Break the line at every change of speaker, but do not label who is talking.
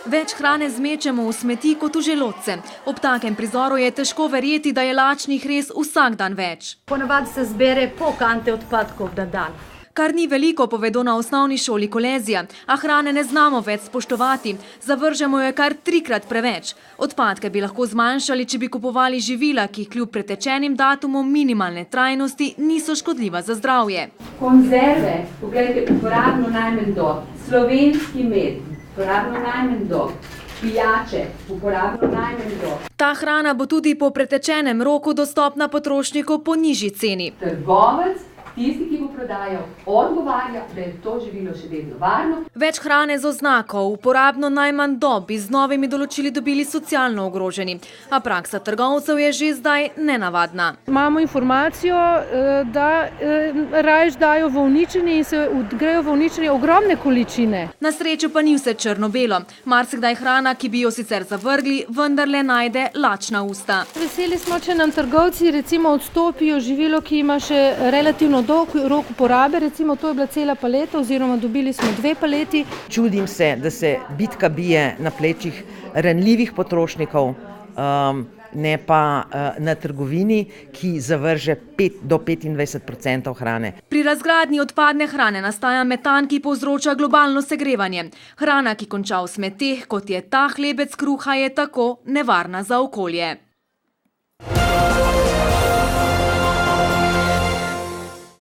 Več hrane zmečemo v smeti kot v želodce. Ob takem prizoru je težko verjeti, da je lačnih res vsak dan več.
Ponavadi se zbere pol kante odpadkov na dan.
Kar ni veliko, povedo na osnovni šoli Kolezija, a hrane ne znamo več spoštovati. Zavržemo jo kar 3-krat preveč. Odpadke bi lahko zmanjšali, če bi kupovali živila, ki kljub pretečenim datumom minimalne trajnosti niso škodljiva za zdravje.
Konzerve, pogledajte, uporabno najmanj dob, slovenski med, uporabno najmanj dob, pijače, uporabno najmanj dob.
Ta hrana bo tudi po pretečenem roku dostopna potrošniku po nižji ceni.
Trgovec, tisti, ki bo prodajal, odgovarja, da je to živilo še vedno varno.
Več hrane z oznako uporabno najmanj dob bi z novimi določili dobili socialno ogroženi, a praksa trgovcev je že zdaj nenavadna.
Imamo informacijo, da rajš dajo v uničenje in se grejo v uničenje ogromne količine.
Na srečo pa ni vse črno-belo. Marsikdaj hrana, ki bi jo sicer zavrgli, vendarle najde lačna usta.
Veseli smo, če nam trgovci recimo odstopijo živilo, ki ima še relativno dolg rok uporabe, recimo to je bila cela paleta oziroma dobili smo 2 paleti.
Čudim se, da se bitka bije na plečih ranljivih potrošnikov, ne pa na trgovini, ki zavrže 5 do 25% hrane.
Pri razgradnji odpadne hrane nastaja metan, ki povzroča globalno segrevanje. Hrana, ki konča v smeteh, kot je ta hlebec kruha, je tako nevarna za okolje.